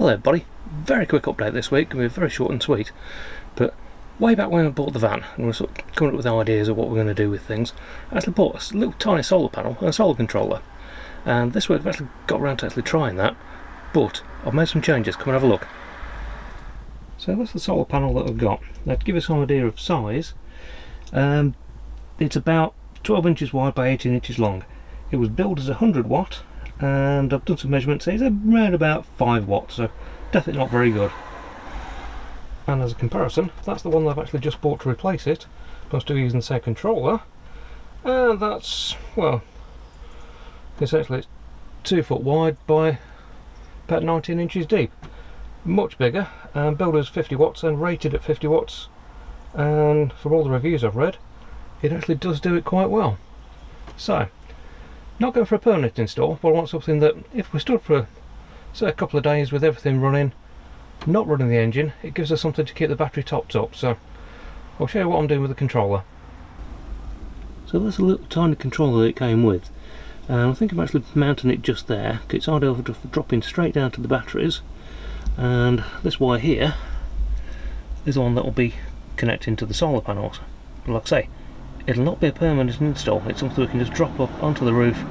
Hello everybody, very quick update this week, going to be very short and sweet, but way back when I bought the van and we were sort of coming up with ideas of what we're going to do with things, I actually bought a little tiny solar panel and a solar controller, and this week I've actually got around to actually trying that, but I've made some changes. Come and have a look. So that's the solar panel that I've got. Now to give us some idea of size, it's about 12 inches wide by 18 inches long. It was billed as 100 watt, and I've done some measurements. It's around about 5 watts, so definitely not very good. And as a comparison, that's the one that I've actually just bought to replace it. I'm still using the same controller, and that's, well, essentially it's 2 foot wide by about 19 inches deep. Much bigger, and billed as 50 watts and rated at 50 watts, and from all the reviews I've read, it actually does do it quite well. So, not going for a permanent install, but I want something that, if we stood for say a couple of days with everything running, not running the engine, it gives us something to keep the battery topped up. So I'll show you what I'm doing with the controller. So there's a little tiny controller that it came with, and I think I'm actually mounting it just there, because it's ideal for dropping straight down to the batteries, and this wire here is the one that will be connecting to the solar panels. But like I say, it'll not be a permanent install, it's something we can just drop up onto the roof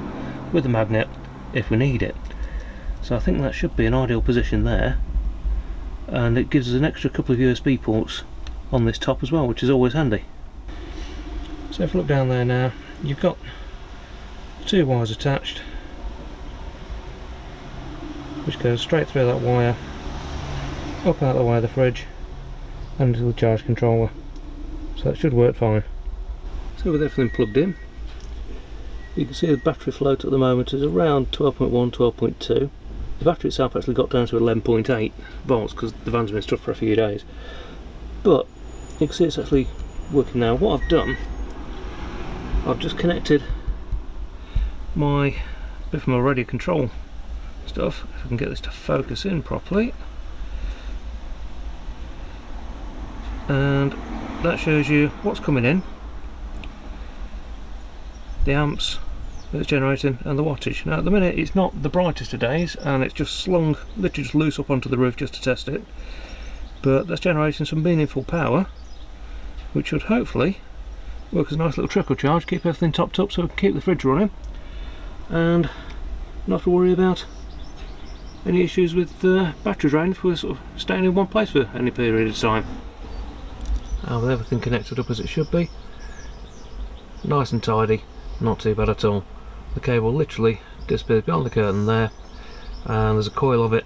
with a magnet if we need it. So I think that should be an ideal position there, and it gives us an extra couple of USB ports on this top as well, which is always handy. So if you look down there now, you've got 2 wires attached, which goes straight through that wire, up out the way of the fridge, and into the charge controller. So that should work fine. So with everything plugged in, you can see the battery float at the moment is around 12.1, 12.2. The battery itself actually got down to 11.8 volts because the van's been stuck for a few days. But you can see it's actually working now. What I've done, I've just connected my bit from my radio control stuff, if I can get this to focus in properly. And that shows you what's coming in, the amps that it's generating, and the wattage. Now at the minute it's not the brightest of days, and it's just slung literally just loose up onto the roof just to test it, but that's generating some meaningful power, which should hopefully work as a nice little trickle charge, keep everything topped up so we can keep the fridge running and not have to worry about any issues with battery drain if we're sort of staying in one place for any period of time. With everything connected up as it should be, nice and tidy, not too bad at all. The cable literally disappears behind the curtain there, and there's a coil of it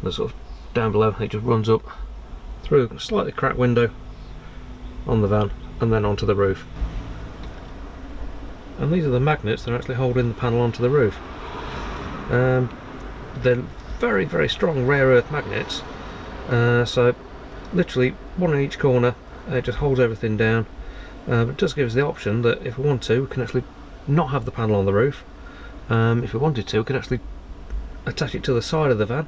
that's sort of down below. It just runs up through a slightly cracked window on the van and then onto the roof. And these are the magnets that are actually holding the panel onto the roof. They're very, very strong rare earth magnets, so literally one in each corner. It just holds everything down, but it does give us the option that if we want to, we can actually not have the panel on the roof. If we wanted to, we could actually attach it to the side of the van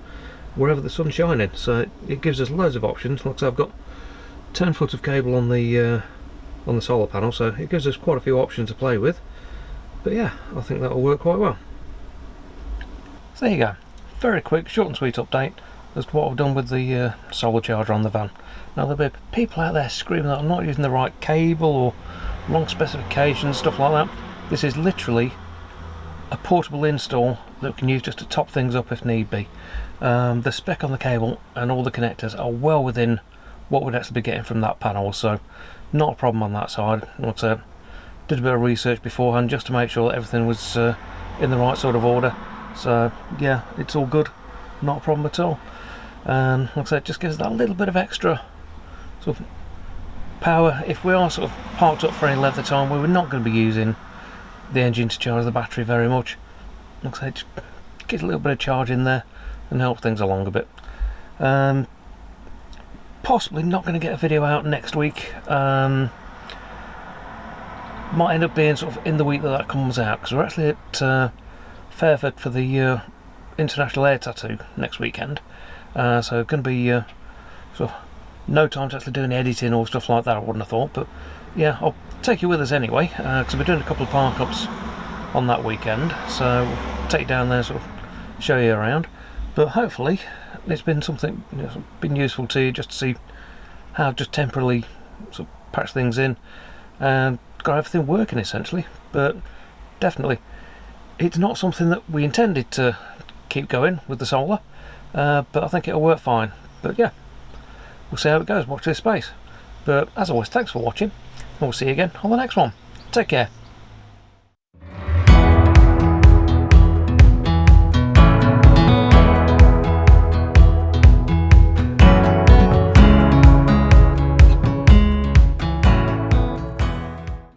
wherever the sun's shining. So it gives us loads of options. Like I say, I've got 10 foot of cable on the solar panel, so it gives us quite a few options to play with. But yeah, I think that will work quite well. So there you go, very quick, short and sweet update as to what I've done with the solar charger on the van. Now there'll be people out there screaming that I'm not using the right cable or wrong specifications, stuff like that. This is literally a portable install that we can use just to top things up if need be. The spec on the cable and all the connectors are well within what we'd actually be getting from that panel, so not a problem on that side. Like I said, did a bit of research beforehand just to make sure that everything was in the right sort of order. So yeah, it's all good, not a problem at all. And like I said, it just gives that little bit of extra sort of power if we are sort of parked up for any length of time where we're not going to be using the engine to charge the battery very much. Like I said, just get a little bit of charge in there and help things along a bit. Possibly not going to get a video out next week. Might end up being sort of in the week that comes out, because we're actually at Fairford for the International Air Tattoo next weekend. So it's going to be sort of no time to actually do any editing or stuff like that, I wouldn't have thought. But yeah, I'll take you with us anyway, because we're doing a couple of park ups on that weekend, so take you down there, sort of show you around. But hopefully it's been something, been useful to you, just to see how just temporarily sort of patch things in and got everything working essentially. But definitely it's not something that we intended to keep going with the solar, but I think it'll work fine. But yeah, we'll see how it goes. Watch this space. But as always, thanks for watching, and we'll see you again on the next one. Take care.